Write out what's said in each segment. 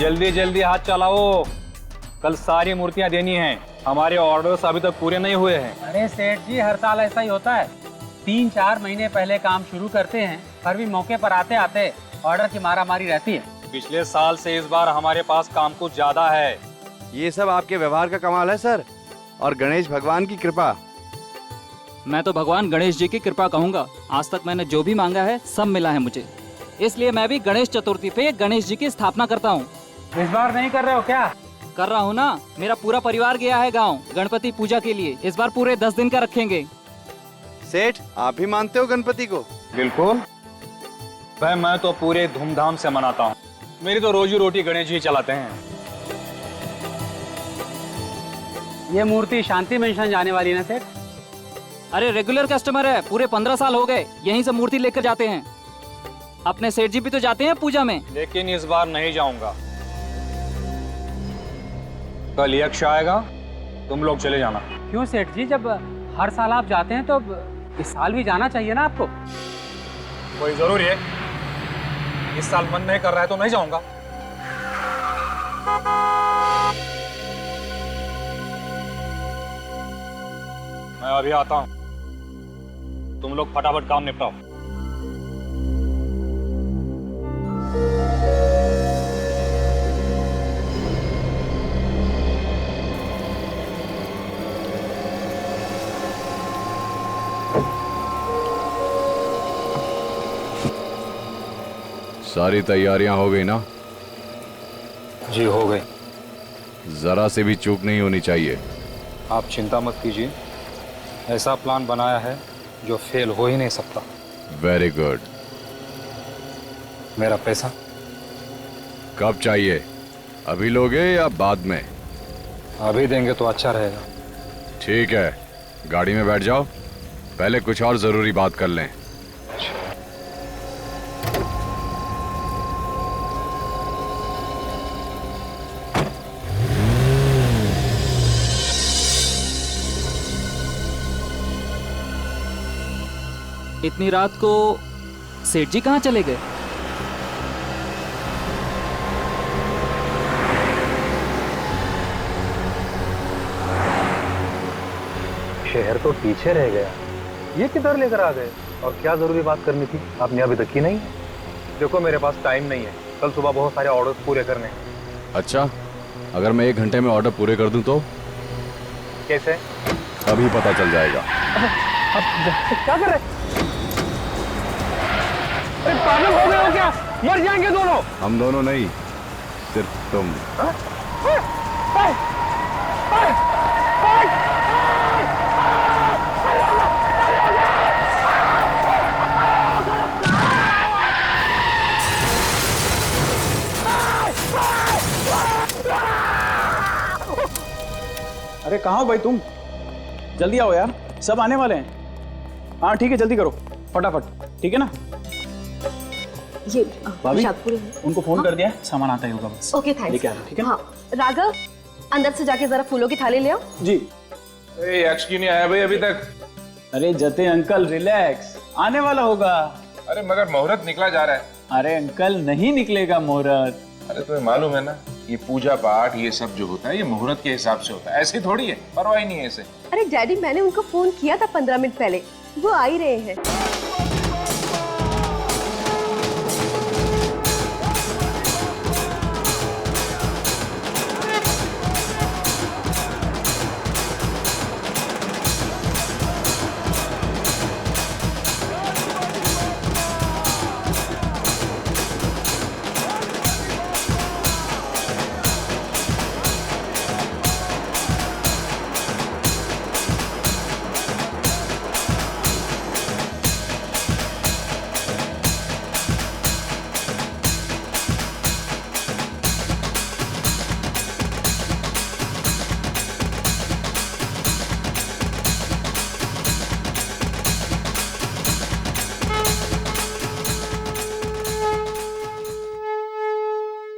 जल्दी जल्दी हाथ चलाओ, कल सारी मूर्तियां देनी हैं। हमारे ऑर्डर्स अभी तक पूरे नहीं हुए हैं। अरे सेठ जी, हर साल ऐसा ही होता है। 3-4 महीने पहले काम शुरू करते हैं, पर भी मौके पर आते आते ऑर्डर की मारामारी रहती है। पिछले साल से इस बार हमारे पास काम कुछ ज्यादा है। ये सब आपके व्यवहार का कमाल है सर, और गणेश भगवान की कृपा। मैं तो भगवान गणेश जी की कृपा कहूँगा। आज तक मैंने जो भी मांगा है सब मिला है मुझे, इसलिए मैं भी गणेश चतुर्थी पे गणेश जी की स्थापना करता हूँ। इस बार नहीं कर रहे हो क्या? कर रहा हूँ ना, मेरा पूरा परिवार गया है गांव गणपति पूजा के लिए। इस बार पूरे 10 दिन का रखेंगे। सेठ, आप भी मानते हो गणपति को? बिल्कुल भाई, मैं तो पूरे धूमधाम से मनाता हूँ। मेरी तो रोजी रोटी गणेश जी चलाते हैं। ये मूर्ति शांति मेंशन जाने वाली ना सेठ? अरे रेगुलर कस्टमर है, पूरे 15 साल हो गए यहीं से मूर्ति लेकर जाते हैं। अपने सेठ जी भी तो जाते हैं पूजा में। लेकिन इस बार नहीं जाऊंगा। कल यक्ष आएगा, तुम लोग चले जाना। क्यों सेठ जी, जब हर साल आप जाते हैं तो इस साल भी जाना चाहिए ना आपको। कोई जरूरी है? इस साल मन नहीं कर रहा है तो नहीं जाऊंगा। मैं अभी आता हूं, तुम लोग फटाफट काम निपटाओ। सारी तैयारियां हो गई ना? जी हो गई। जरा से भी चूक नहीं होनी चाहिए। आप चिंता मत कीजिए, ऐसा प्लान बनाया है जो फेल हो ही नहीं सकता। Very good. मेरा पैसा कब चाहिए? अभी लोगे या बाद में? अभी देंगे तो अच्छा रहेगा। ठीक है, गाड़ी में बैठ जाओ, पहले कुछ और जरूरी बात कर लें। इतनी रात को सेठ जी कहाँ चले गए? शहर तो पीछे रह गया, ये किधर लेकर आ गए? और क्या जरूरी बात करनी थी, आपने अभी तक की नहीं? देखो मेरे पास टाइम नहीं है, कल सुबह बहुत सारे ऑर्डर्स पूरे करने हैं। अच्छा, अगर मैं 1 घंटे में ऑर्डर पूरे कर दूं तो? कैसे? अभी पता चल जाएगा। क्या कर रहे? अरे पागल हो गए हो क्या? मर जाएंगे दोनों। हम दोनों नहीं, सिर्फ तुम। अरे कहाँ हो भाई तुम? जल्दी आओ यार, सब आने वाले हैं। हाँ ठीक है, जल्दी करो फटाफट, ठीक है ना? ये भाभी, शादपुरी है। उनको फोन कर दिया है, सामान आता ही होगा बस। Okay thanks. लेके आना, ठीक है? हाँ राघव, अंदर से जाके जरा फूलों की थाली ले आओ। जी। यक्ष क्यों नहीं आया भाई अभी तक? अरे जते अंकल रिलैक्स, आने वाला होगा। अरे मगर मुहूर्त निकला जा रहा है। अरे अंकल नहीं निकलेगा मुहूर्त। अरे तुम्हें मालूम है ना, ये पूजा पाठ ये सब जो होता है ये मुहूर्त के हिसाब से होता है, ऐसे थोड़ी है, परवाह ही नहीं है इसे। अरे डैडी, मैंने उनको फोन किया था 15 मिनट पहले, वो आ ही रहे हैं।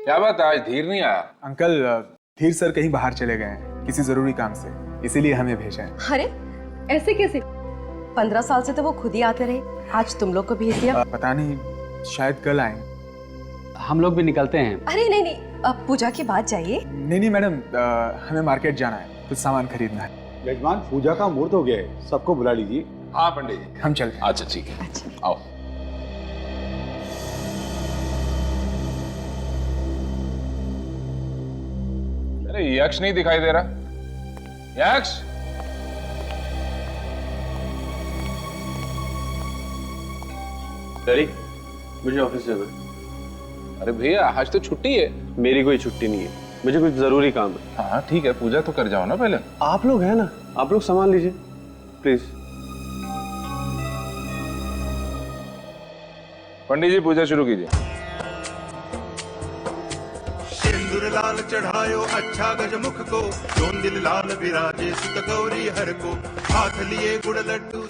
क्या बात है, आज धीर नहीं आया? अंकल, धीर सर कहीं बाहर चले गए हैं किसी जरूरी काम से, इसीलिए हमें भेजा है। अरे ऐसे कैसे? 15 साल से तो वो खुद ही आते रहे, आज तुम लोग को भेज दिया। पता नहीं, शायद कल आए। हम लोग भी निकलते हैं। अरे नहीं नहीं, अब पूजा के बाद जाइए। नहीं मैडम, हमें मार्केट जाना है, कुछ सामान खरीदना है। यजमान, पूजा का मुहूर्त हो गया है, सबको बुला लीजिए। हाँ पंडित जी, हम चलते हैं। अच्छा ठीक है, आओ। अरे यक्ष नहीं दिखाई दे रहा। यक्ष, डैडी, मुझे ऑफिस जाना है। अरे भैया आज तो छुट्टी है। मेरी कोई छुट्टी नहीं है, मुझे कुछ जरूरी काम है। हाँ ठीक है, पूजा तो कर जाओ ना पहले। आप लोग हैं ना, आप लोग संभाल लीजिए प्लीज। पंडित जी पूजा शुरू कीजिए। सिंदूर लाल चढ़ायो अच्छा गजमुख को, जोन दिल लाल विराजे सुत गौरी हर को, हाथ लिए गुड़ लड्डू।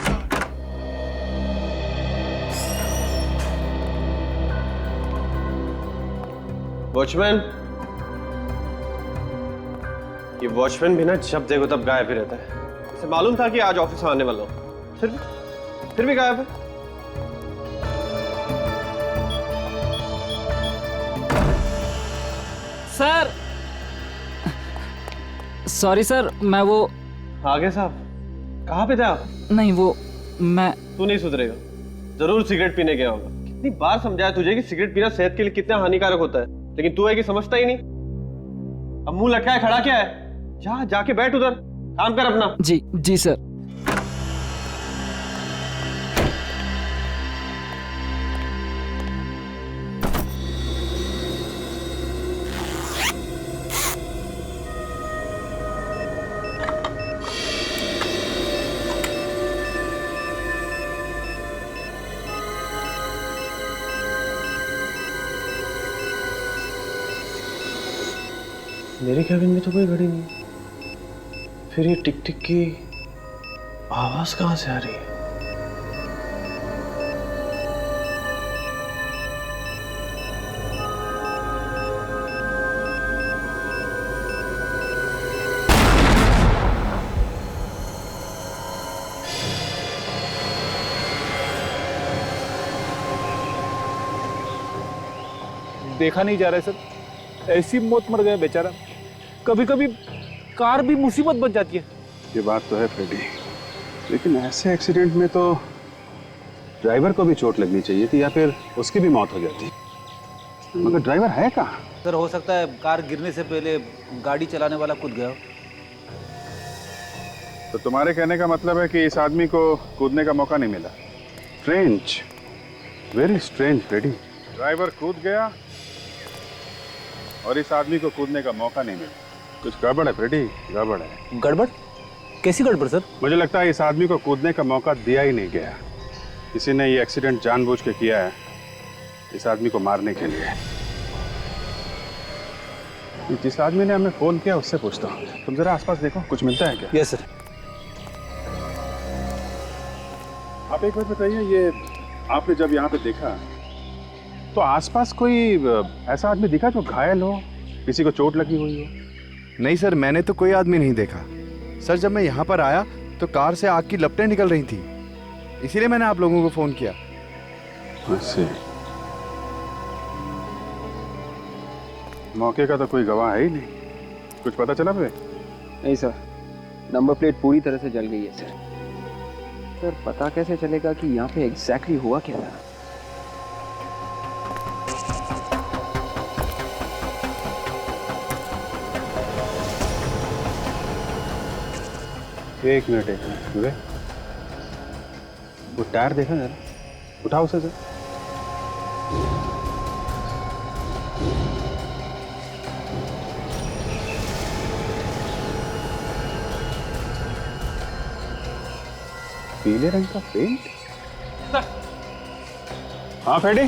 वॉचमैन, ये वॉचमैन भी ना जब देखो तब गायब ही रहता है। इसे मालूम था कि आज ऑफिस में आने वाला हूं, फिर भी गायब है। सर, सॉरी सर, मैं वो आगे साहब, कहाँ पे थे आप? नहीं, वो मैं। तू नहीं सुधरेगा, जरूर सिगरेट पीने गया होगा। कितनी बार समझाया तुझे कि सिगरेट पीना सेहत के लिए कितना हानिकारक होता है, लेकिन तू है कि समझता ही नहीं। अब मुंह लटकाए खड़ा क्या है? जाके बैठ उधर, काम कर अपना। जी जी सर। मेरे कैबिन में तो कोई घड़ी नहीं, फिर ये टिक टिक की आवाज कहां से आ रही है? देखा नहीं जा रहा है सर, ऐसी मौत मर गया बेचारा। कभी कभी कार भी मुसीबत बन जाती है। ये बात तो है फ्रेडी, लेकिन ऐसे एक्सीडेंट में तो ड्राइवर को भी चोट लगनी चाहिए थी या फिर उसकी भी मौत हो जाती। मगर ड्राइवर है कहाँ? सर हो सकता है कार गिरने से पहले गाड़ी चलाने वाला कूद गया हो। तो तुम्हारे कहने का मतलब है कि इस आदमी को कूदने का मौका नहीं मिला। Strange, very strange Freddie. Driver कूद गया और इस आदमी को कूदने का मौका नहीं मिला। कुछ गड़बड़ है फ्रेडी, गड़बड़ है। गड़बड़? कैसी गड़बड़ सर? मुझे लगता है इस आदमी को कूदने का मौका दिया ही नहीं गया। किसी ने ये एक्सीडेंट जानबूझ के किया है, इस आदमी को मारने के लिए। जिस आदमी ने हमें फोन किया उससे पूछता हूँ। तुम जरा आसपास देखो, कुछ मिलता है क्या? Yes sir. आप एक बात बताइए, ये आपने जब यहाँ पे देखा तो आसपास कोई ऐसा आदमी दिखा जो घायल हो, किसी को चोट लगी हुई हो? नहीं सर, मैंने तो कोई आदमी नहीं देखा। सर, जब मैं यहाँ पर आया तो कार से आग की लपटें निकल रही थी, इसीलिए मैंने आप लोगों को फोन किया। अच्छा, मौके का तो कोई गवाह है ही नहीं। कुछ पता चला भाई? नहीं सर, नंबर प्लेट पूरी तरह से जल गई है सर। सर पता कैसे चलेगा कि यहाँ पे एग्जैक्टली हुआ क्या था? एक मिनट वे वो टायर देखा जरा, उठाओ उसे सर। पीले रंग का पेंट। हाँ फ्रेडी,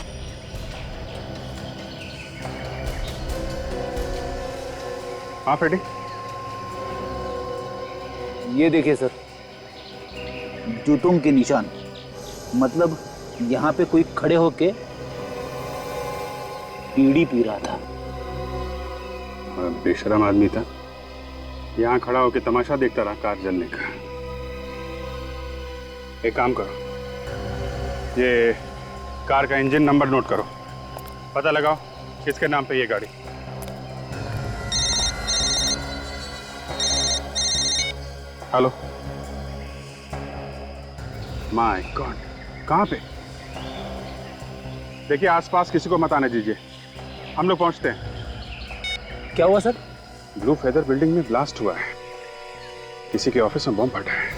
हाँ फ्रेडी, ये देखिए सर, जूतों के निशान। मतलब यहाँ पे कोई खड़े होके बीड़ी पी रहा था। बेशरम आदमी था, यहाँ खड़ा होके तमाशा देखता रहा कार जलने का। एक काम करो, ये कार का इंजन नंबर नोट करो, पता लगाओ किसके नाम पे ये गाड़ी। हेलो। माय गॉड, कहाँ पे? देखिए आसपास किसी को मत आने दीजिए, हम लोग पहुंचते हैं। क्या हुआ सर? ब्लू फेदर बिल्डिंग में ब्लास्ट हुआ है, किसी के ऑफिस में बम फटा है।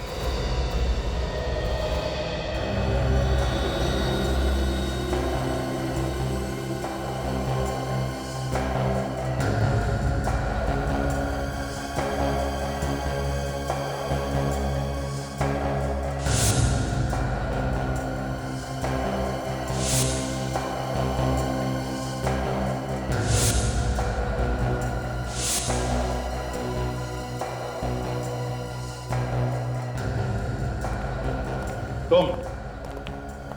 तुम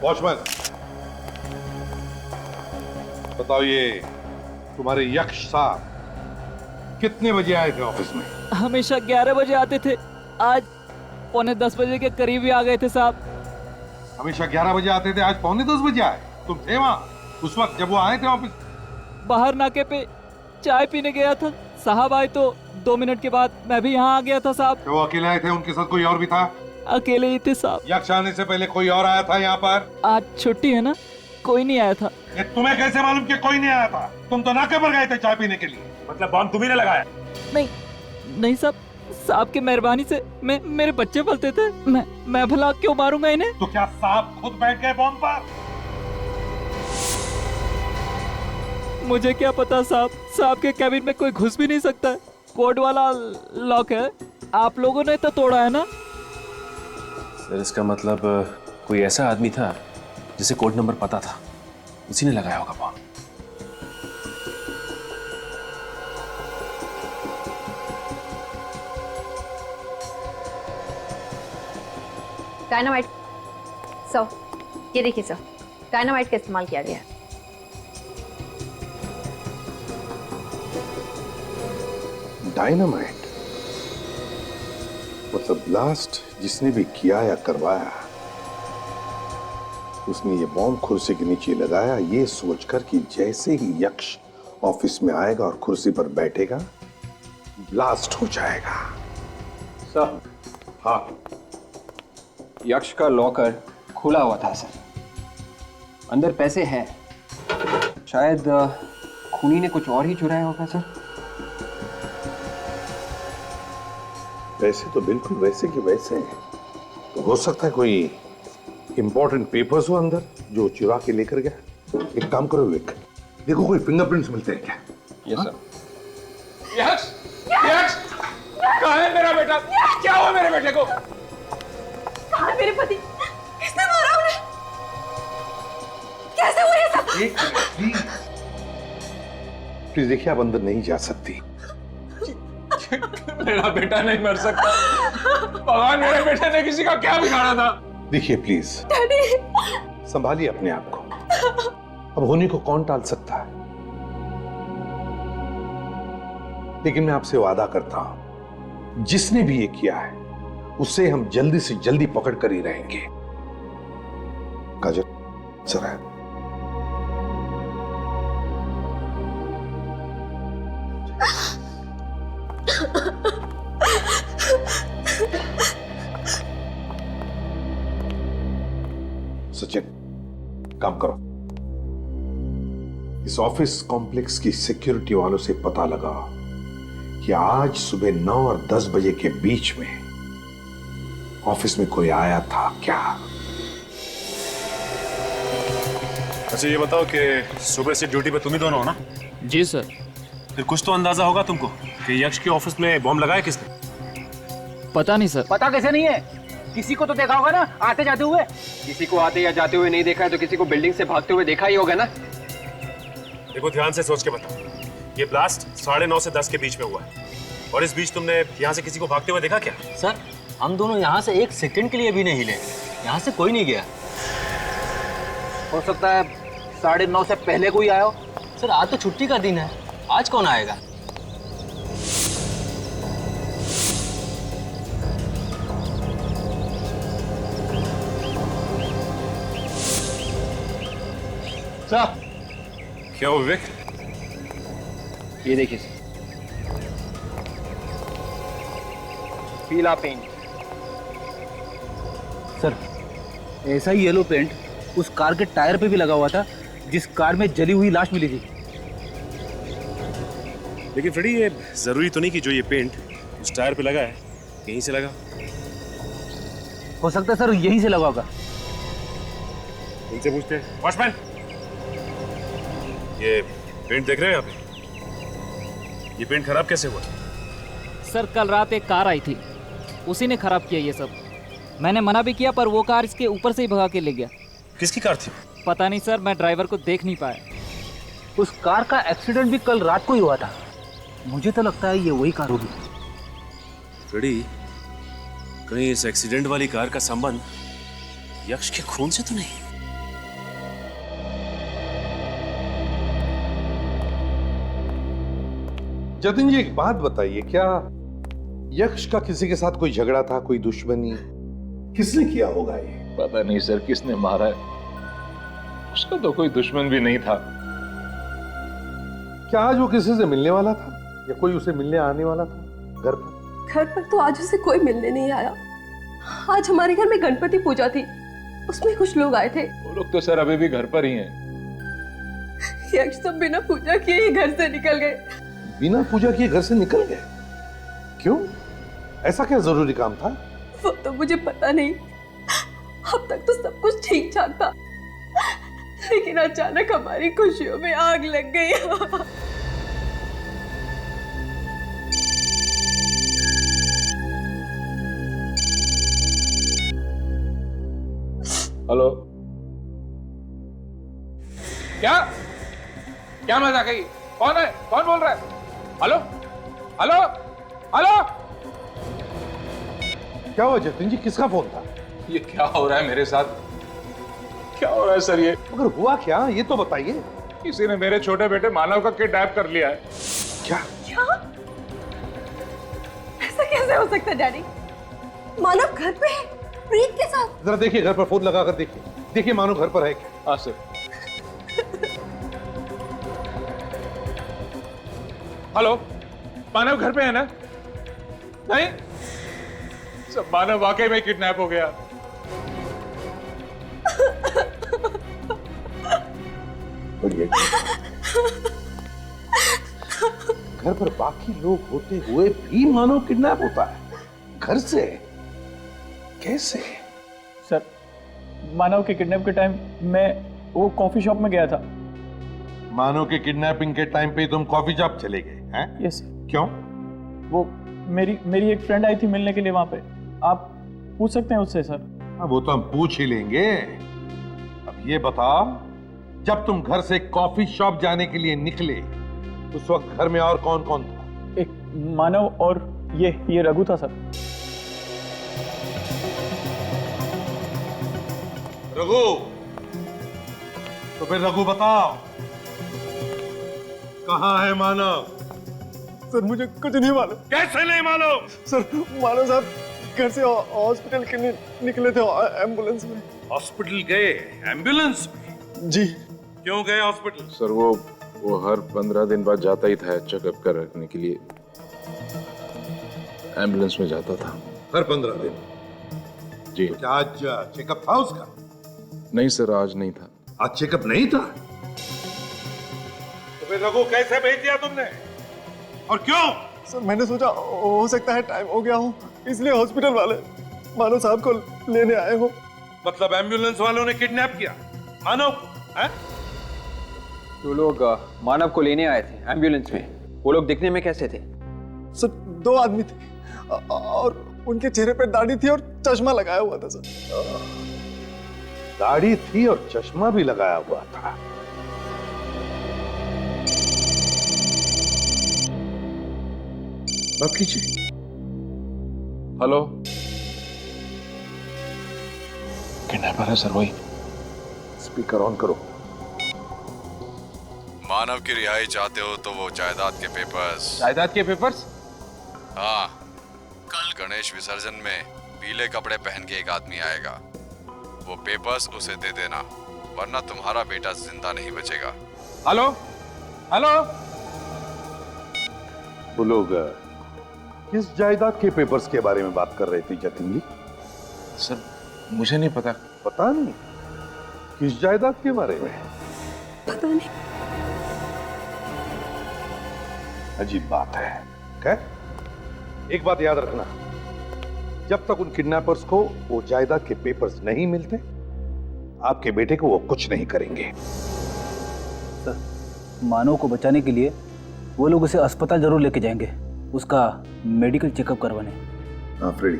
वॉचमैन बताओ, ये तुम्हारे यक्ष साहब कितने बजे आए थे ऑफिस में? हमेशा 11 बजे आते थे, आज 9:45 बजे के करीब ही आ गए थे साहब। हमेशा 11 बजे आते थे, आज 9:45 बजे आए? तुम थे वहाँ उस वक्त जब वो आए थे ऑफिस? बाहर नाके पे चाय पीने गया था, साहब आए तो 2 मिनट के बाद मैं भी यहाँ आ गया था साहब। वो अकेले आए थे, उनके साथ कोई और भी था? अकेले ही थे साहब। यक्ष आने से पहले कोई और आया था यहाँ पर? आज छुट्टी है ना, कोई नहीं आया था। ये तुम्हें कैसे मालूम कि कोई नहीं आया था? तुम तो नाके पर गए थे चाय पीने के लिए। मतलब बम तुम्ही ने लगाया? नहीं साहब, साहब की मेहरबानी से मेरे बच्चे पलते थे, मैं भला क्यों मारूंगा इन्हें? तो क्या साहब खुद बैठ गए बम पर? मुझे क्या पता साहब, साहब के कैबिन में कोई घुस भी नहीं सकता है, कोड वाला लॉक है, आप लोगों ने तो तोड़ा है ना। सर इसका मतलब कोई ऐसा आदमी था जिसे कोड नंबर पता था, उसी ने लगाया होगा बम। डायनामाइट सर, ये देखिए सर, डायनामाइट का इस्तेमाल किया गया है। डायनामाइट? मतलब ब्लास्ट जिसने भी किया या करवाया, उसने ये बॉम्ब कुर्सी के नीचे लगाया ये सोचकर कि जैसे ही यक्ष ऑफिस में आएगा और कुर्सी पर बैठेगा ब्लास्ट हो जाएगा। सर, हाँ, यक्ष का लॉकर खुला हुआ था सर, अंदर पैसे हैं, शायद खूनी ने कुछ और ही चुराया होगा सर। वैसे तो बिल्कुल वैसे कि वैसे हैं। तो हो सकता है कोई इंपॉर्टेंट पेपर्स हो अंदर जो चुरा के लेकर गया। एक काम करो विक, देखो कोई फिंगरप्रिंट्स मिलते हैं क्या? Yes sir. यक्ष, यक्ष, कहाँ है मेरा बेटा? क्या हुआ मेरे बेटे को? कहाँ है मेरे पति? किसने मारा उन्हें? कैसे हुआ ये सब? प्लीज देखिए, आप अंदर नहीं जा सकती। मेरा बेटा नहीं मर सकता। भगवान, मेरे बेटे ने किसी का क्या बिगाड़ा था? देखिए प्लीज, संभालिए अपने आप को। अब होने को कौन टाल सकता है? लेकिन मैं आपसे वादा करता हूं, जिसने भी ये किया है उससे हम जल्दी से जल्दी पकड़ कर ही रहेंगे। काजल जरा सचिन, काम करो, इस ऑफिस कॉम्प्लेक्स की सिक्योरिटी वालों से पता लगा कि आज सुबह 9 और 10 बजे के बीच में ऑफिस में कोई आया था क्या। अच्छा ये बताओ कि सुबह से ड्यूटी पे तुम ही दोनों हो ना? जी सर। फिर कुछ तो अंदाजा होगा तुमको कि यक्ष के ऑफिस में बॉम्ब लगाया किसने? पता नहीं सर। पता कैसे नहीं है? किसी को तो देखा होगा ना आते जाते हुए। किसी को आते या जाते हुए नहीं देखा है तो किसी को बिल्डिंग से भागते हुए देखा ही होगा ना। देखो ध्यान से सोच के बताओ, ये ब्लास्ट 9:30 से 10 के बीच में हुआ है और इस बीच तुमने यहाँ से किसी को भागते हुए देखा क्या? सर हम दोनों यहाँ से 1 सेकंड के लिए भी नहीं हिले, यहाँ से कोई नहीं गया। हो सकता है 9:30 से पहले कोई आया हो। सर आज तो छुट्टी का दिन है, आज कौन आएगा? सर क्या हो विवेक? ये देखिए सर, पीला पेंट सर ऐसा ही येलो पेंट उस कार के टायर पे भी लगा हुआ था जिस कार में जली हुई लाश मिली थी। लेकिन फ्रेडी ये जरूरी तो नहीं कि जो ये पेंट उस टायर पे लगा है यहीं से लगा। हो सकता है सर यहीं से लगा होगा। इनसे पूछते हैं। वॉचमैन, ये पेंट देख रहे हैं यहाँ पे? ये पेंट खराब कैसे हुआ? सर कल रात एक कार आई थी, उसी ने खराब किया ये सब। मैंने मना भी किया पर वो कार इसके ऊपर से ही भगा के ले गया। किसकी कार थी? पता नहीं सर, मैं ड्राइवर को देख नहीं पाया। उस कार का एक्सीडेंट भी कल रात को ही हुआ था। मुझे तो लगता है ये वही कार होगी। फ्रेडी, कहीं इस एक्सीडेंट वाली कार का संबंध यक्ष के खून से तो नहीं? जतिन जी एक बात बताइए, क्या यक्ष का किसी के साथ कोई झगड़ा था, कोई दुश्मनी? किसने किया होगा ये? पता नहीं सर किसने मारा है, उसका तो कोई दुश्मन भी नहीं था। क्या आज वो किसी से मिलने वाला था या कोई उसे मिलने आने वाला था घर पर? घर पर तो आज उसे कोई मिलने नहीं आया। आज हमारे घर में गणपति पूजा थी, उसमें कुछ लोग आए थे। वो लोग तो सर अभी भी घर पर ही हैं। यक्ष तो बिना पूजा किए ही घर से निकल गए। बिना पूजा किए घर से निकल गए? क्यों? ऐसा क्या जरूरी काम था? वो तो मुझे पता नहीं। अब तक तो सब कुछ ठीक ठाक था, लेकिन अचानक हमारी खुशियों में आग लग गई। हेलो, क्या क्या मजाक है? कौन है? कौन बोल रहा है? Hello hello hello. क्या हुआ जतिन जी, किसका फोन था? ये क्या हो रहा है मेरे साथ? क्या हो रहा है सर ये? मगर हुआ क्या, ये तो बताइए। किसी ने मेरे छोटे बेटे मानव का किडनैप कर लिया है। क्या? ऐसा कैसे हो सकता है डैडी? मानव घर पे है प्रीत के साथ। जरा देखिए, घर पर फोन लगा कर देखिए, देखिए मानो घर पर है क्या। हाँ सर। हेलो, मानव घर पे है ना? नहीं, सब मानव वाकई में किडनैप हो गया। घर पर बाकी लोग होते हुए भी मानव किडनैप होता है घर से? कैसे? सर मानव के किडनैप के टाइम मैं वो कॉफी शॉप में गया था। मानव के किडनैपिंग के टाइम पे तुम कॉफी शॉप चले गए हैं? यस। क्यों? वो मेरी एक फ्रेंड आई थी मिलने के लिए वहां पे। आप पूछ सकते हैं उससे सर। हाँ, वो तो हम पूछ ही लेंगे। अब ये बताओ, जब तुम घर से कॉफी शॉप जाने के लिए निकले उस वक्त घर में और कौन कौन था? एक मानव और ये रघु था सर। रघु? तो फिर रघु बताओ, कहाँ है मानव? सर मुझे कुछ नहीं मालूम। कैसे नहीं मालूम? सर मानव साहब घर से हॉस्पिटल के लिए निकले थे एम्बुलेंस में। हॉस्पिटल गए एम्बुलेंस में? जी। क्यों गए हॉस्पिटल? सर वो हर 15 दिन बाद जाता ही था चेकअप कर रखने के लिए। एम्बुलेंस में जाता था। हर 15 दिन? जी। क्या आज चेकअप था उसका? नहीं सर, आज नहीं था। आज चेकअप नहीं था? तो फिर रघु कैसे भेज दिया तुमने और क्यों? सर मैंने सोचा हो सकता है टाइम हो गया हो, इसलिए हॉस्पिटल वाले मानव साहब को लेने आए हो। मतलब एम्बुलेंस वालों ने किडनैप किया मानव को? हैं? वो लोग मानव को लेने आए थे एम्बुलेंस में। वो लोग दिखने में कैसे थे? सर 2 आदमी थे और उनके चेहरे पे दाढ़ी थी और चश्मा लगाया हुआ था सर। दाढ़ी थी और चश्मा भी लगाया हुआ था। बात कीजिए। हेलो, किडनैपर है सर वही। स्पीकर ऑन करो। मानव की रिहाई चाहते हो तो वो जायदाद के पेपर्स। जायदाद के पेपर्स? हाँ, कल गणेश विसर्जन में पीले कपड़े पहन के एक आदमी आएगा। वो पेपर्स उसे दे देना, वरना तुम्हारा बेटा जिंदा नहीं बचेगा। Hello hello. वो लोग किस जायदाद के पेपर्स के बारे में बात कर रहे थे जतिन जी? सर मुझे नहीं पता। पता नहीं किस जायदाद के बारे में? पता नहीं। अजीब बात है। क्या? एक बात याद रखना, जब तक उन किडनैपर्स को वो जायदाद के पेपर्स नहीं मिलते, आपके बेटे को वो कुछ नहीं करेंगे। सर, मानव को बचाने के लिए वो लोग उसे अस्पताल जरूर लेके जाएंगे, उसका मेडिकल चेकअप करवाने। हाँ फ्रेडी,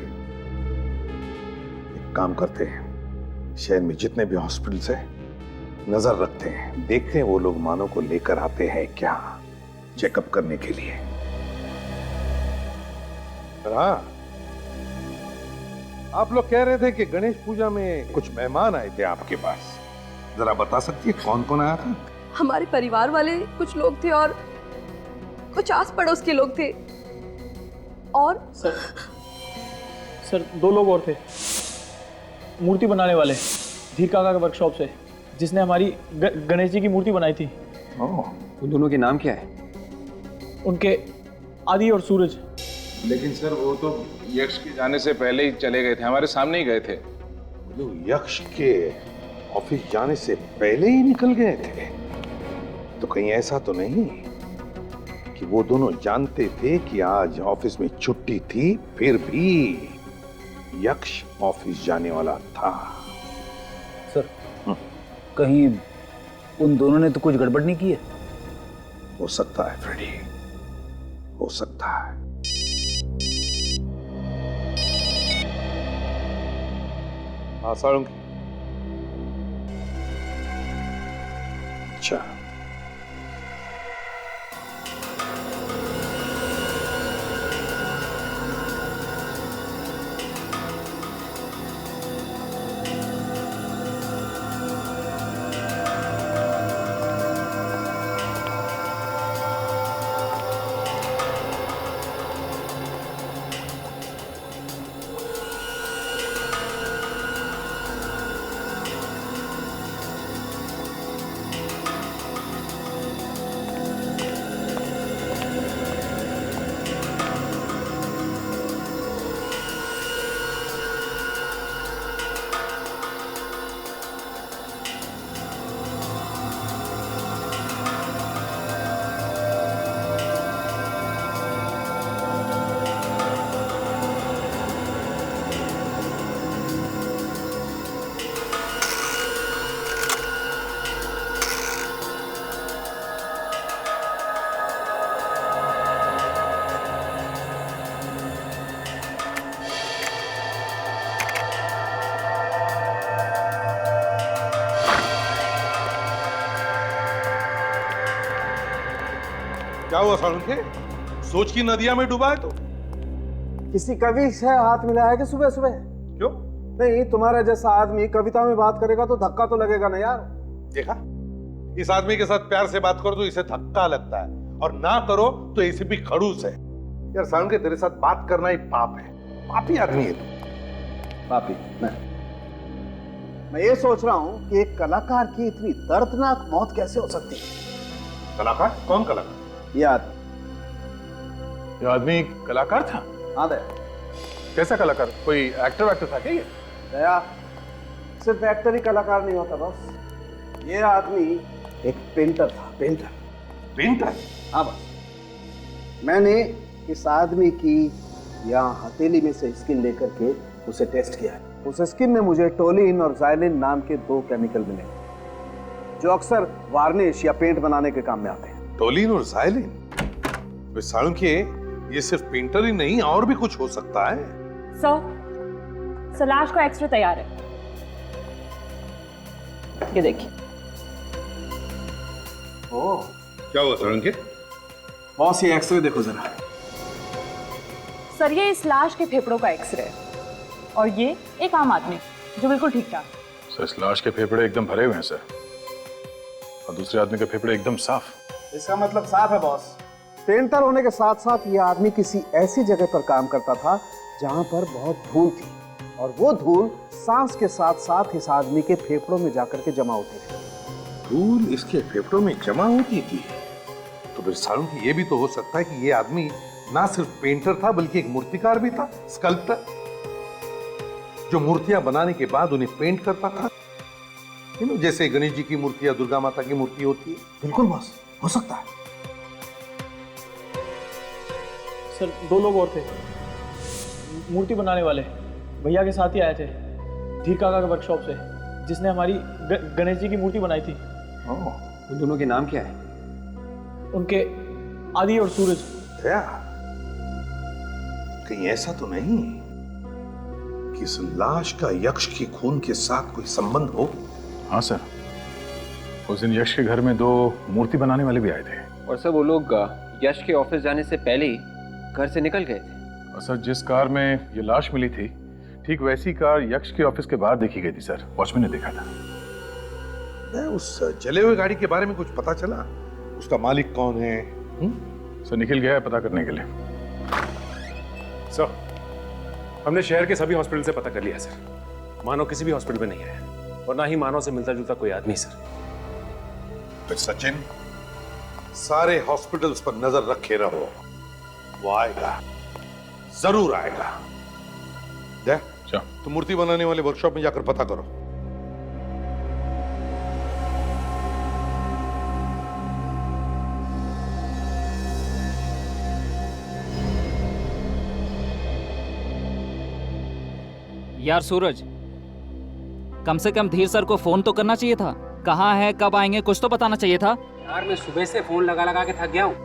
एक काम करते हैं, शहर में जितने भी हॉस्पिटल्स हैं नजर रखते हैं, देखते हैं वो लोग मानव को लेकर आते हैं क्या चेकअप करने के लिए। हाँ, आप लोग कह रहे थे कि गणेश पूजा में कुछ मेहमान आए थे आपके पास, जरा बता सकती है कौन कौन आया था? हमारे परिवार वाले कुछ लोग थे और कुछ आस पड़ोस के लोग थे। और सर 2 लोग और थे, मूर्ति बनाने वाले धीर काका के वर्कशॉप से, जिसने हमारी गणेश जी की मूर्ति बनाई थी। उन दोनों के नाम क्या है? उनके आदि और सूरज। लेकिन सर वो तो यक्ष के जाने से पहले ही चले गए थे, हमारे सामने ही गए थे। यक्ष के ऑफिस जाने से पहले ही निकल गए थे? तो कहीं ऐसा तो नहीं कि वो दोनों जानते थे कि आज ऑफिस में छुट्टी थी, फिर भी यक्ष ऑफिस जाने वाला था? सर, कहीं उन दोनों ने तो कुछ गड़बड़ नहीं की है? हो सकता है फ्रेडी, हो सकता है। हाँ साळुंकी। अच्छा, क्या हुआ साळुंखे? सोच की नदिया में डूबा है तो? किसी कवि से हाथ मिलाया कि सुबह सुबह? क्यों? नहीं, तुम्हारा जैसा आदमी कविता में बात करेगा तो धक्का तो लगेगा ना यार। देखा, इस आदमी के साथ प्यार से बात करो तो इसे धक्का लगता है, और ना करो तो इसे भी खड़ूस है। यार साळुंखे, तेरे साथ बात करना ही पाप है, पापी आदमी है तू। पापी? मैं ये सोच रहा हूँ कि एक कलाकार की इतनी दर्दनाक मौत कैसे हो सकती है? कलाकार? कौन कलाकार? ये आदमी कलाकार था? हाँ दया। कैसा कलाकार? कोई एक्टर वैक्टर था क्या ये? दया, सिर्फ एक्टर ही कलाकार नहीं होता बस। ये आदमी एक पेंटर था। पेंटर? पेंटर? हाँ बस। मैंने इस आदमी की यहाँ हथेली में से स्किन लेकर के उसे टेस्ट किया है। उस स्किन में मुझे टोलिन और जाइलिन नाम के 2 केमिकल मिले, जो अक्सर वार्निश या पेंट बनाने के काम में आते हैं। टोलिन और जाइलिन? साळुंखे, ये सिर्फ पेंटर ही नहीं, और भी कुछ हो सकता है। सर, लाश का एक्सरे तैयार है, ये देखिए। ओह, क्या हुआ साळुंखे? बॉस, ये एक्सरे देखो जरा। सर, ये इस लाश के फेफड़ों का एक्सरे है, और ये एक आम आदमी जो बिल्कुल ठीक ठाक। सर, इस लाश के फेफड़े एकदम भरे हुए हैं सर, और दूसरे आदमी के फेफड़े एकदम साफ। इसका मतलब साफ है बॉस। पेंटर होने के साथ साथ ये आदमी किसी ऐसी जगह पर काम करता था जहां पर बहुत धूल थी, और वो धूल सांस के साथ साथ इस आदमी के फेफड़ों में जाकर के जमा होती थी। धूल इसके फेफड़ों में जमा होती थी? तो फिर साळुंखे, ये भी तो हो सकता है कि ये आदमी ना सिर्फ पेंटर था बल्कि एक मूर्तिकार भी था, स्कल्प्टर। जो मूर्तियां बनाने के बाद उन्हें पेंट करता था, जैसे गणेश जी की मूर्ति या दुर्गा माता की मूर्ति होती है। बिल्कुल बॉस, हो सकता है। सर 2 लोग और थे, मूर्ति बनाने वाले भैया के साथ ही आए थे धीर काका के वर्कशॉप से, जिसने हमारी गणेश जी की मूर्ति बनाई थी। उन दोनों के नाम क्या है? उनके आदि और सूरज। क्या कहीं ऐसा तो नहीं कि इस लाश का यक्ष के खून के साथ कोई संबंध हो? हाँ सर, उस दिन यश के घर में 2 मूर्ति बनाने वाले भी आए थे। और सर वो लोग यश के ऑफिस जाने से पहले ही घर से निकल गए थे। और सर जिस कार में ये लाश मिली थी, ठीक वैसी कार यक्ष के ऑफिस के बाहर देखी गई थी सर, वॉचमैन ने देखा था। उस जले हुए गाड़ी के बारे में कुछ पता चला? उसका मालिक कौन है? सर निकल गया है पता करने के लिए। सर हमने शहर के सभी हॉस्पिटल से पता कर लिया सर, मानव किसी भी हॉस्पिटल में नहीं है और ना ही मानव से मिलता जुलता कोई आदमी सर। तो सचिन, सारे हॉस्पिटल्स पर नजर रखे रहो, वो आएगा, जरूर आएगा। तो मूर्ति बनाने वाले वर्कशॉप में जाकर पता करो। यार सूरज, कम से कम धीर सर को फोन तो करना चाहिए था। कहाँ है, कब आएंगे, कुछ तो बताना चाहिए था। यार मैं सुबह से फोन लगा लगा के थक गया हूँ,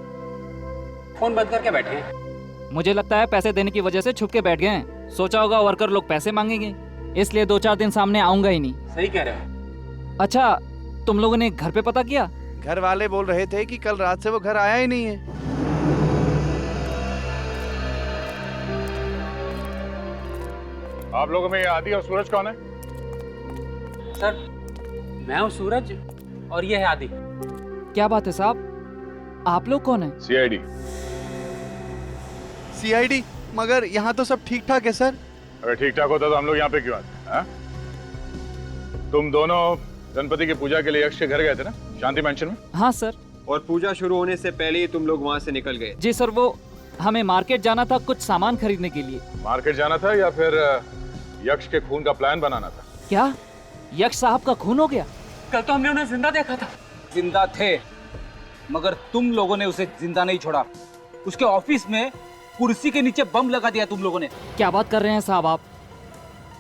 फोन बंद करके बैठे हैं। मुझे लगता है पैसे देने की वजह से छुप के बैठ गए हैं। सोचा होगा वर्कर लोग पैसे मांगेंगे, इसलिए 2-4 दिन सामने आऊंगा ही नहीं। सही कह रहे हो। अच्छा, तुम लोगों ने घर पे पता किया? घर वाले बोल रहे थे कि कल रात से वो घर आया ही नहीं है। आप लोगों में ये आदि और सूरज कौन है? सर मैं हूँ सूरज और ये है आदि। क्या बात है साहब, आप लोग कौन है? सीआईडी। सीआईडी? मगर यहाँ तो सब ठीक ठाक है सर। अगर ठीक ठाक होता तो हम लोग यहाँ पे क्यों आते हैं? तुम दोनों गणपति की पूजा के लिए यक्ष के घर गए थे ना, शांति मैंशन में? हाँ सर। और पूजा शुरू होने से पहले ही तुम लोग वहाँ से निकल गए? जी सर, वो हमें मार्केट जाना था कुछ सामान खरीदने के लिए। मार्केट जाना था या फिर यक्ष के खून का प्लान बनाना था? क्या यक्ष साहब का खून हो गया? कल तो हमने उन्हें जिंदा देखा था। जिंदा थे, मगर तुम लोगों ने उसे जिंदा नहीं छोड़ा। उसके ऑफिस में कुर्सी के नीचे बम लगा दिया तुम लोगों ने। क्या बात कर रहे हैं साहब आप?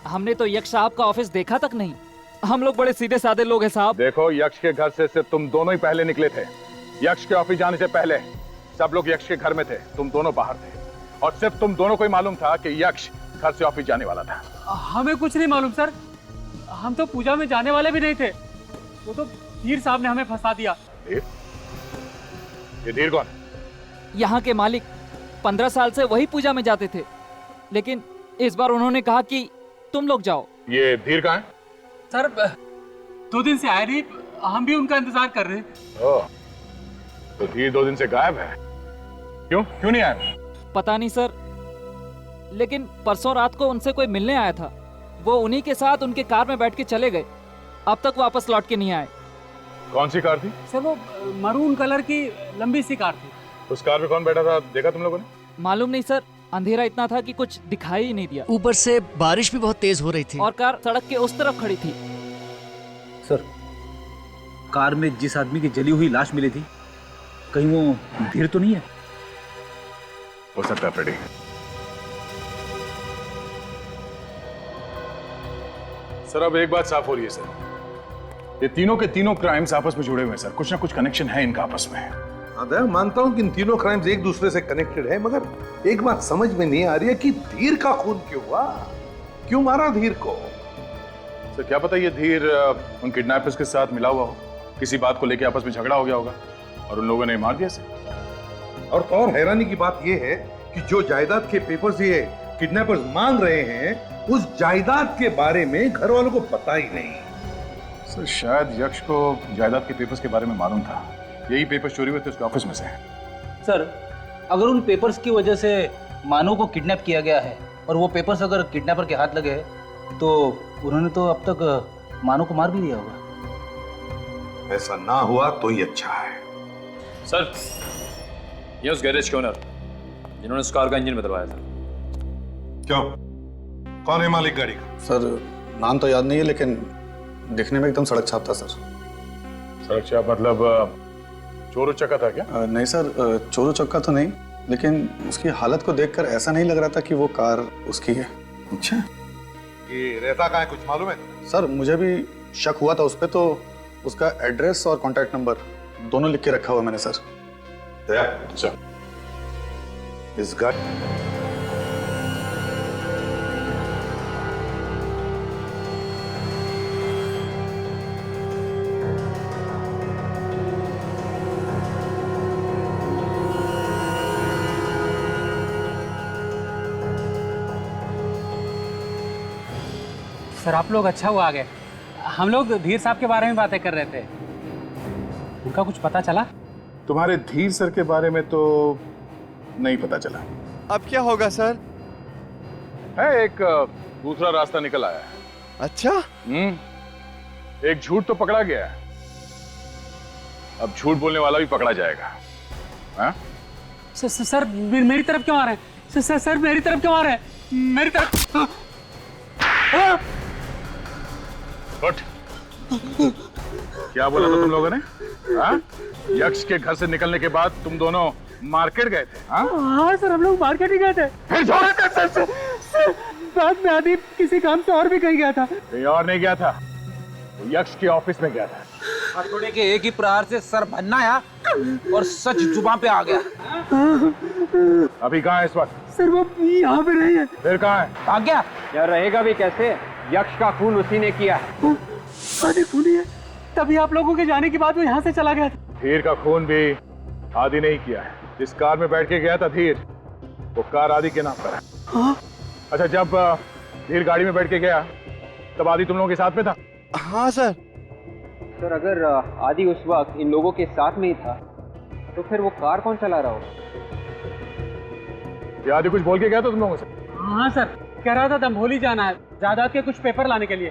हमने तो यक्ष साहब का ऑफिस देखा तक नहीं। हम लोग बड़े सीधे साधे लोग हैं साहब। देखो, यक्ष के घर से सिर्फ तुम दोनों ही पहले निकले थे। यक्ष के ऑफिस जाने से पहले सब लोग यक्ष के घर में थे, तुम दोनों बाहर थे। और सिर्फ तुम दोनों को ही मालूम था कि यक्ष घर से ऑफिस जाने वाला था। हमें कुछ नहीं मालूम सर, हम तो पूजा में जाने वाले भी नहीं थे। वो तो धीर साहब ने हमें फंसा दिया। ये धीर कौन? यहाँ के मालिक 15 साल से वही पूजा में जाते थे, लेकिन इस बार उन्होंने कहा कि तुम लोग जाओ। ये धीर कहाँ है? सर 2 दिन से आए नहीं, हम भी उनका इंतजार कर रहे हैं। ओह, तो धीर 2 दिन से गायब है। क्यों नहीं आया? पता नहीं सर, लेकिन परसों रात को उनसे कोई मिलने आया था। वो उन्हीं के साथ उनके कार में बैठ के चले गए, अब तक वापस लौट के नहीं आए। कौन सी कार थी? सर वो मरून कलर की लंबी सी कार थी। उस कार में कौन बैठा था, देखा तुम लोगों ने? मालूम नहीं सर, अंधेरा इतना था कि कुछ दिखाई ही नहीं दिया। ऊपर से बारिश भी बहुत तेज हो रही थी और कार सड़क के उस तरफ खड़ी थी। सर, कार में जिस आदमी की जली हुई लाश मिली थी, कहीं वो धीर तो नहीं है? हो सकता है फ्रेडी। सर अब एक बात साफ हो रही है सर, ये तीनों के तीनों क्राइम्स आपस में जुड़े हुए हैं सर। कुछ ना कुछ कनेक्शन है इनका आपस में। हाँ, मानता हूं कि इन तीनों क्राइम्स एक दूसरे से कनेक्टेड है, मगर एक बात समझ में नहीं आ रही है कि धीर का खून क्यों हुआ? क्यों मारा धीर को? सर क्या पता ये धीर उन किडनैपर्स के साथ मिला हुआ हो, किसी बात को लेके आपस में झगड़ा हो गया होगा और उन लोगों ने मार दिया सर। और हैरानी की बात यह है कि जो जायदाद के पेपर्स ये किडनैपर्स मांग रहे हैं, उस जायदाद के बारे में घर वालों को पता ही नहीं। सर शायद यक्ष को जायदाद के पेपर्स के बारे में मालूम था, यही पेपर चोरी हुए थे उसके ऑफिस में से। सर, अगर उन पेपर्स की वजह से मानव को किडनैप किया गया है और वो पेपर्स अगर किडनैपर के हाथ लगे तो उन्होंने तो अब तक मानव को मार भी दिया होगा। ऐसा ना हुआ तो ही अच्छा है। सर, ये उस गैरेज के ओनर जिन्होंने उस कार का इंजन बदलवाया था। क्यों? कौन है मालिक गाड़ी का? सर नाम तो याद नहीं है, लेकिन दिखने में एकदम सड़क छाप था सर। सड़क छाप मतलब चोर उचक्का था क्या? नहीं सर, चोर उचक्का तो नहीं, लेकिन उसकी हालत को देखकर ऐसा नहीं लग रहा था कि वो कार उसकी है। अच्छा, ये रहता कहाँ है कुछ मालूम है? सर मुझे भी शक हुआ था उस पर, तो उसका एड्रेस और कॉन्टैक्ट नंबर दोनों लिख के रखा हुआ मैंने सर। अच्छा, इस गाड़ी सर आप लोग अच्छा हुआ आ गए। हम लोग धीर साहब के बारे में बातें कर रहे थे, उनका कुछ पता चला? तुम्हारे धीर सर के बारे में तो नहीं पता चला। अब क्या होगा सर? है एक दूसरा रास्ता निकल आया है। अच्छा? एक झूठ तो पकड़ा गया है, अब झूठ बोलने वाला भी पकड़ा जाएगा। हाँ? सर मेरी तरफ क्यों आ रहे हैं? सर मेरी तरफ क्यों आ रहे हैं? मेरी तरफ। उठ। क्या बोला था तुम लोगों ने? हाँ? यक्ष के घर से निकलने के बाद तुम दोनों मार्केट गए थे? हाँ सर, हम लोग मार्केट ही गए थे। सर बाद में आदि किसी काम से और भी कहीं गया था। कहीं और नहीं गया था, वो यक्ष के ऑफिस में गया था। हथौड़े के एक ही प्रहार से सर भन्ना आया और सच जुबान पे आ गया। अभी कहाँ है इस वक्त? सर वो यहाँ पे नहीं है। फिर कहाँ है? भाग गया। क्या रहेगा भी कैसे? यक्ष का खून उसी ने किया है। आदि खूनी है, तभी आप लोगों के जाने के बाद वो यहाँ से चला गया था। धीर का खून भी आदि नहीं किया है। जिस कार में बैठ के गया था धीर, वो कार आदि के नाम पर है। हाँ? अच्छा, जब धीर गाड़ी में बैठ के गया तब आदि तुम लोगों के साथ में था? हाँ सर। सर अगर आदि उस वक्त इन लोगों के साथ में ही था तो फिर वो कार कौन चला रहा होगा? ये आदि कुछ बोल के गया था तुम लोगों से? हाँ सर, कह रहा था दंभोली जाना है जायदाद के कुछ पेपर लाने के लिए।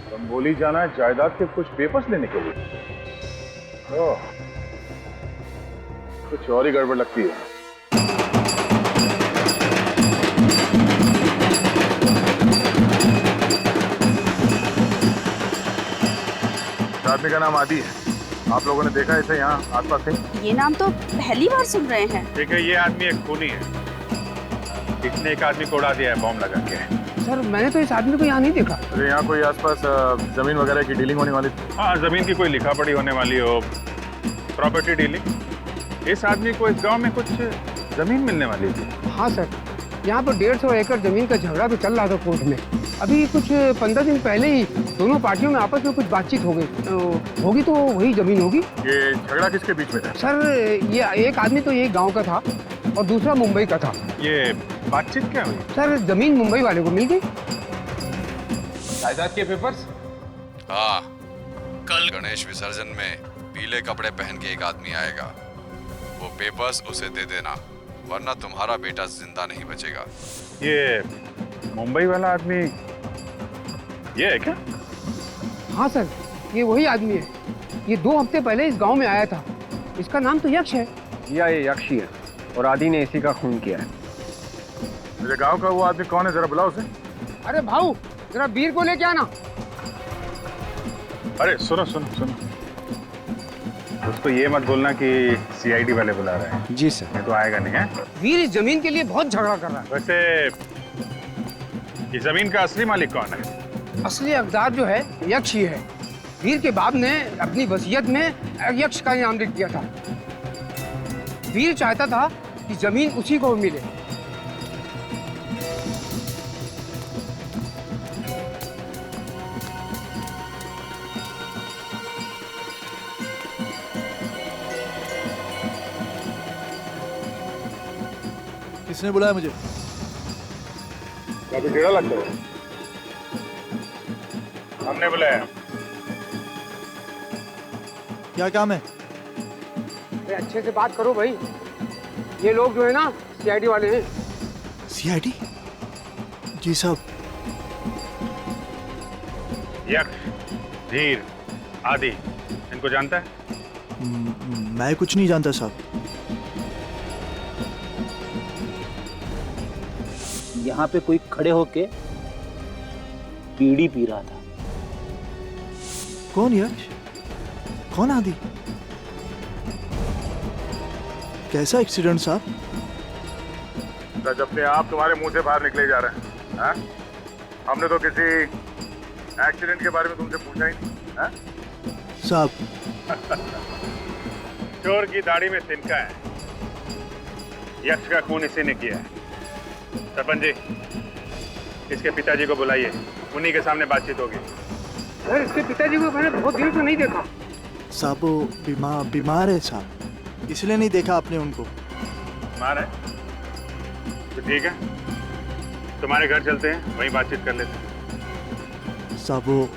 दंभोली जाना है जायदाद के कुछ पेपर्स लेने के लिए? ओह, कुछ और ही गड़बड़ लगती है। आदमी का नाम आदि है, आप लोगों ने देखा इसे यहाँ आसपास कहीं? ये नाम तो पहली बार सुन रहे हैं। ठीक है, ये आदमी एक खूनी है, इसने एक आदमी को उड़ा दिया है बॉम्ब लगा के। सर मैंने तो इस आदमी को यहाँ नहीं देखा। अरे यहाँ कोई आसपास जमीन वगैरह की डीलिंग होने वाली थी? हाँ, जमीन की कोई लिखा पढ़ी होने वाली हो, प्रॉपर्टी डीलिंग। इस आदमी को इस गांव में कुछ जमीन मिलने वाली थी। हाँ सर, यहाँ पर 150 एकड़ जमीन का झगड़ा भी चल रहा था कोर्ट में। अभी कुछ 15 दिन पहले ही दोनों पार्टियों में आपस में कुछ बातचीत हो गई होगी, तो वही जमीन होगी। ये झगड़ा किसके बीच में था? सर ये एक आदमी तो यही गांव का था और दूसरा मुंबई का था। ये बातचीत क्या हुई? सर जमीन मुंबई वाले को मिल गई। जायदाद के पेपर्स? हाँ, कल गणेश विसर्जन में पीले कपड़े पहन के एक आदमी आएगा, वो पेपर्स उसे दे देना, वरना तुम्हारा बेटा जिंदा नहीं बचेगा। ये मुंबई वाला आदमी ये है क्या? हाँ सर, ये वही आदमी है। ये 2 हफ्ते पहले इस गांव में आया था। इसका नाम तो यक्ष है। ये यक्ष ही है और आदि ने इसी का खून किया है। मेरे गांव का वो आदमी कौन है, जरा बुलाओ उसे। अरे भाऊ, जरा वीर को लेके आना। अरे सुनो सुनो सुनो, उसको ये मत बोलना कि सीआईडी वाले बुला रहे हैं। जी सर। ये तो आएगा नहीं है। वीर इस जमीन के लिए बहुत झगड़ा कर रहा है। वैसे इस जमीन का असली मालिक कौन है? असली हकदार जो है यक्ष ही है। वीर के बाप ने अपनी वसीयत में यक्ष का नाम लिख दिया था। वीर चाहता था कि जमीन उसी को मिले। किसने बुलाया मुझे? काफी टेढ़ा लगता है। हमने बुलाया। क्या काम है? अरे अच्छे से बात करो भाई। ये लोग जो है ना सीआईडी वाले हैं। सीआईडी? जी साहब। यक्ष, धीर, आदि, इनको जानता है? मैं कुछ नहीं जानता साहब। यहाँ पे कोई खड़े होके बीड़ी पी रहा था। कौन यक्ष? कौन आदि? कैसा एक्सीडेंट साहब? सच अपने आप तुम्हारे मुंह से बाहर निकले जा रहे हैं, हाँ? हमने तो किसी एक्सीडेंट के बारे में तुमसे पूछा ही नहीं, हाँ? साहब चोर की दाढ़ी में तिनका है, यक्ष का खून इसी ने किया है। सरपंच जी, इसके पिताजी को बुलाइए, उन्हीं के सामने बातचीत होगी। सर, इसके पिताजी को मैंने बहुत दिनों से नहीं देखा। साहब वो बीमार है साहब, इसलिए नहीं देखा आपने उनको। बीमार है तो ठीक है, तुम्हारे घर चलते हैं, वहीं बातचीत कर लेते हैं। साहब वो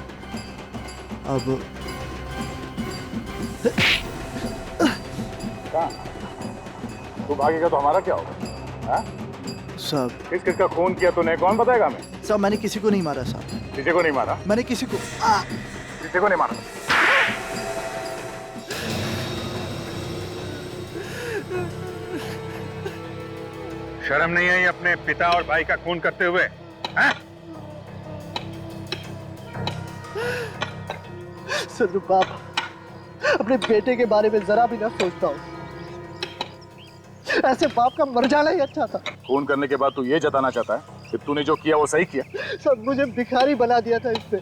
अब तू भागेगा तो हमारा क्या होगा, हाँ? साहब किसका खून किया तूने, कौन बताएगा हमें? साहब मैंने किसी को नहीं मारा साहब। किसी को नहीं मारा? मैंने किसी को नहीं मारा। शर्म नहीं आई अपने पिता और भाई का खून करते हुए, हाँ? सर बाप अपने बेटे के बारे में जरा भी ना सोचता हूँ। ऐसे बाप का मर जाना ही अच्छा था। खून करने के बाद तू ये जताना चाहता है कि तूने जो किया वो सही किया? सब मुझे भिखारी बना दिया था इसने।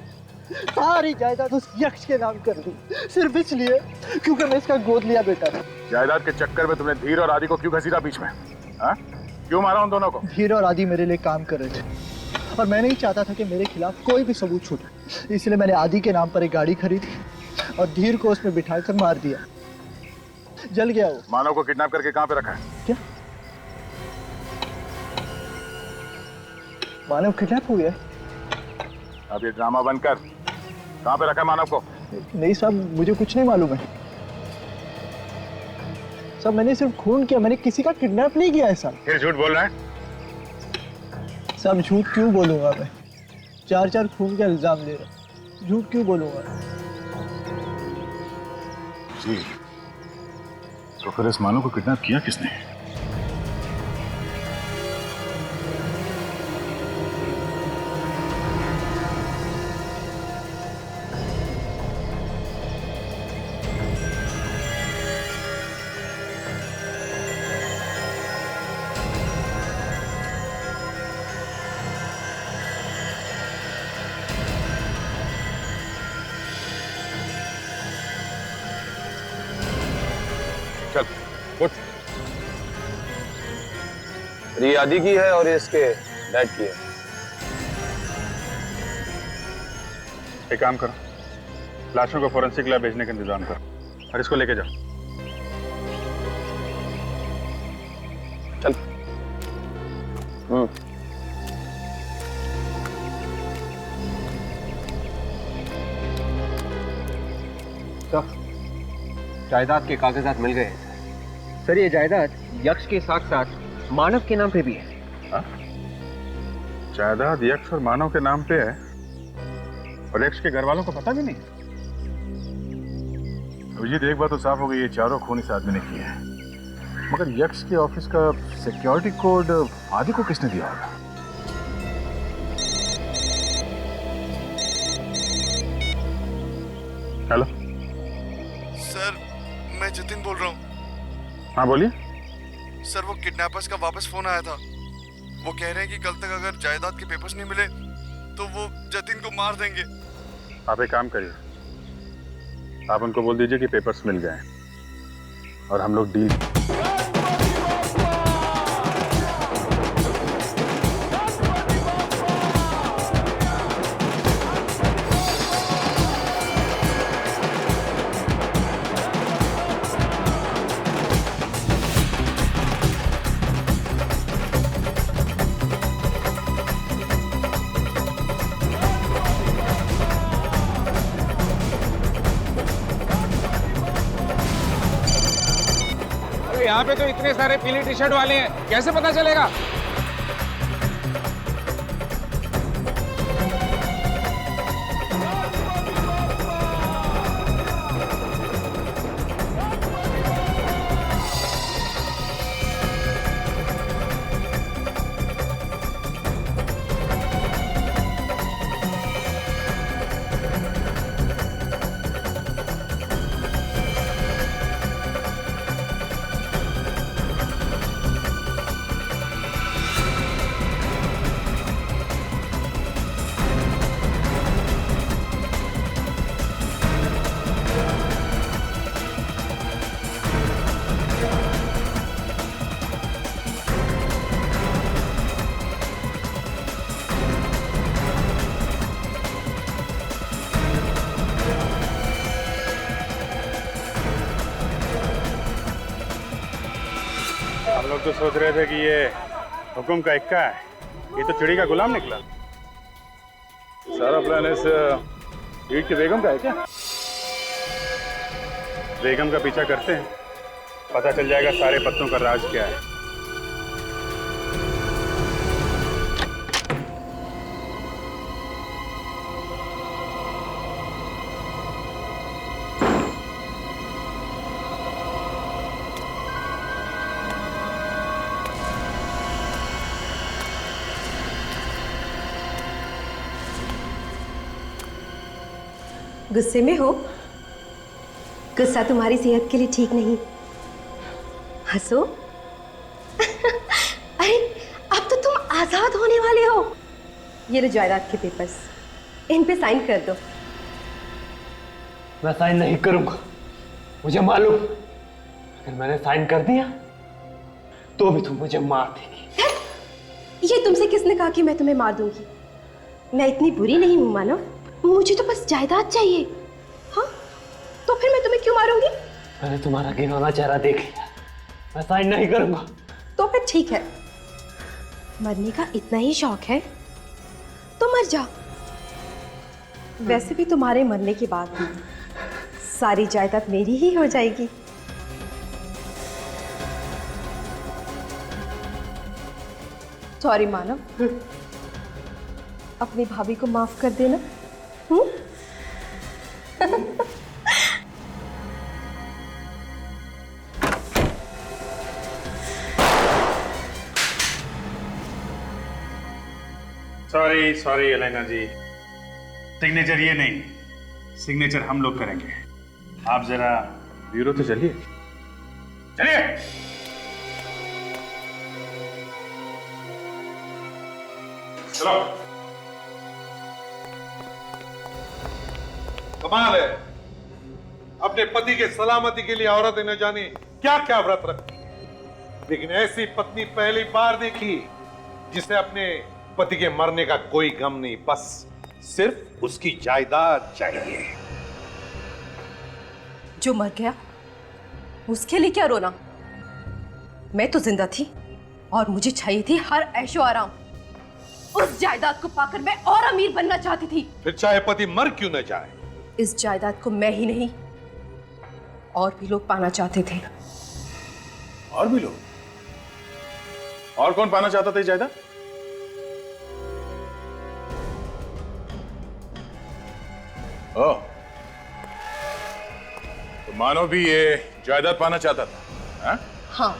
सारी जायदाद उस यक्ष के नाम कर दी, सिर्फ इसलिए क्योंकि मैं इसका गोद लिया बेटा था। जायदाद के चक्कर में तुमने धीर और आदि को क्यों घसीटा बीच में, हाँ? क्यों मारा उन दोनों को? धीर और आदि मेरे लिए काम कर रहे थे और मैं नहीं चाहता था कि मेरे खिलाफ कोई भी सबूत छूटे, इसलिए मैंने आदि के नाम पर एक गाड़ी खरीदी और धीर को उसमें बिठाकर मार दिया। जल गया वो। मानव को किडनैप करके कहाँ पे रखा है? क्या मानव किडनैप हो गया? अब ये ड्रामा बंद कर, कहाँ पे रखा है मानव को? नहीं साहब, मुझे कुछ नहीं मालूम है साहब, मैंने सिर्फ खून किया, मैंने किसी का किडनैप नहीं किया है साहब। फिर झूठ बोल रहा है? साहब झूठ क्यों बोलूंगा मैं? 4 खून का इल्जाम दे रहा, झूठ क्यों बोलूंगा? जी, तो फिर इस मानव को किडनैप किया किसने? चल उठ। ये आदि की है और ये इसके डैड की है। एक काम करो, लाशों को फोरेंसिक लैब भेजने का इंतजाम करो और इसको लेके जाओ। चल। तो जायदाद के कागजात मिल गए सर। ये जायदाद यक्ष के साथ साथ मानव के नाम पे भी है। जायदाद यक्ष और मानव के नाम पे है और यक्ष के घर वालों को पता भी नहीं? अभिजीत, एक बात तो साफ हो गई, ये चारों खून इस आदमी ने किए हैं, मगर यक्ष के ऑफिस का सिक्योरिटी कोड आदि को किसने दिया होगा? हेलो सर, मैं जतिन बोल रहा हूँ। हाँ बोलिए। सर, वो किडनैपर्स का वापस फोन आया था। वो कह रहे हैं कि कल तक अगर जायदाद के पेपर्स नहीं मिले तो वो जतिन को मार देंगे। आप एक काम करिए, आप उनको बोल दीजिए कि पेपर्स मिल गए और हम लोग डील। यहाँ पे तो इतने सारे पीली टी शर्ट वाले हैं, कैसे पता चलेगा? लोग तो सोच रहे थे कि ये हुक्म का इक्का है, ये तो चिड़ी का गुलाम निकला। सारा प्लान इस ईद की बेगम का है क्या? बेगम का पीछा करते हैं, पता चल जाएगा सारे पत्तों का राज क्या है। गुस्से में हो? गुस्सा तुम्हारी सेहत के लिए ठीक नहीं। हंसो। अरे अब तो तुम आजाद होने वाले हो। ये लो जायदाद के पेपर्स, इन पे साइन कर दो। मैं साइन नहीं करूंगा, मुझे मालूम अगर मैंने साइन कर दिया तो भी तुम मुझे मार देगी। ये तुमसे किसने कहा कि मैं तुम्हें मार दूंगी? मैं इतनी बुरी नहीं हूं मानव, मुझे तो बस जायदाद चाहिए। हाँ, तो फिर मैं तुम्हें क्यों मारूंगी? मैंने तुम्हारा घिनौना चेहरा देख लिया, मैं साइन नहीं करूंगा। तो फिर ठीक है, मरने का इतना ही शौक है तो मर जाओ। वैसे भी तुम्हारे मरने के बाद सारी जायदाद मेरी ही हो जाएगी। सॉरी मानव, अपनी भाभी को माफ कर देना। सॉरी सॉरी एलेना जी, सिग्नेचर ये नहीं, सिग्नेचर हम लोग करेंगे। आप जरा ब्यूरो तो चलिए। चलिए। चलो। कमाल है, अपने पति के सलामती के लिए औरत न जाने क्या क्या व्रत रखती है, लेकिन ऐसी पत्नी पहली बार देखी जिसे अपने पति के मरने का कोई गम नहीं, बस सिर्फ उसकी जायदाद चाहिए। जो मर गया उसके लिए क्या रोना? मैं तो जिंदा थी और मुझे चाहिए थी हर ऐशो आराम। उस जायदाद को पाकर मैं और अमीर बनना चाहती थी। फिर चाहे पति मर क्यों न जाए, इस जायदाद को मैं ही नहीं और भी लोग पाना चाहते थे। और भी लोग? और कौन पाना चाहता था ये जायदाद? ओह, तो मानो भी ये जायदाद पाना चाहता था? हा? हाँ,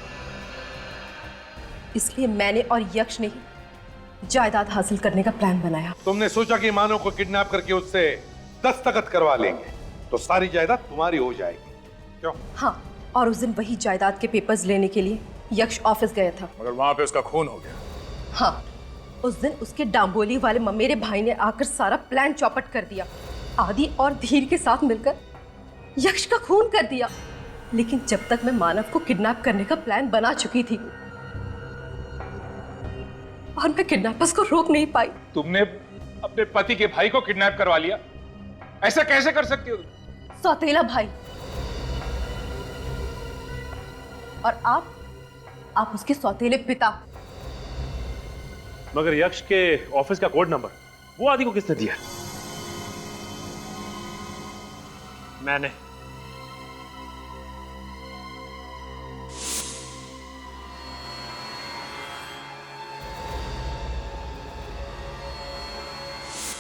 इसलिए मैंने और यक्ष ने ही जायदाद हासिल करने का प्लान बनाया। तुमने सोचा कि मानव को किडनैप करके उससे दस्तखत करवा लेंगे तो सारी जायदाद तुम्हारी हो जाएगी, क्यों? हाँ, और उस दिन वही जायदाद के पेपर्स लेने के लिए यक्ष ऑफिस गया था। मगर वहां पे उसका खून हो गया। हाँ, उस दिन उसके डांबोली वाले ममेरे भाई ने आकर सारा प्लान चौपट कर दिया। आदि और धीर के साथ मिलकर यक्ष का खून कर दिया। लेकिन जब तक मैं मानव को किडनैप करने का प्लान बना चुकी थी और मैं किडनैपर्स को रोक नहीं पाई। तुमने अपने पति के भाई को किडनैप करवा लिया? ऐसा कैसे कर सकती हो? सौतेला भाई। और आप उसके सौतेले पिता। मगर यक्ष के ऑफिस का कोड नंबर वो आदि को किसने दिया? मैंने।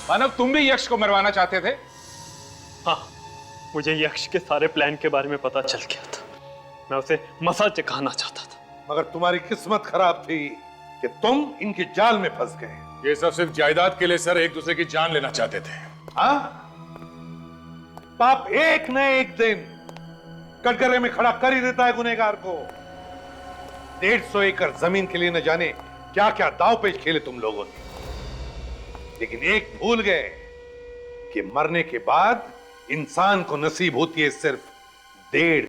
मानव, तुम भी यक्ष को मरवाना चाहते थे? हाँ, मुझे यक्ष के सारे प्लान के बारे में पता चल गया था। मैं उसे मसा चखाना चाहता था। मगर तुम्हारी किस्मत खराब थी कि तुम इनके जाल में फंस गए। ये सब सिर्फ जायदाद के लिए सर एक दूसरे की जान लेना चाहते थे। हाँ? पाप एक न एक दिन कटघरे में खड़ा कर ही देता है गुनहगार को। 150 एकड़ जमीन के लिए न जाने क्या क्या दाव पेच खेले तुम लोगों ने, लेकिन एक भूल गए कि मरने के बाद इंसान को नसीब होती है सिर्फ 1.5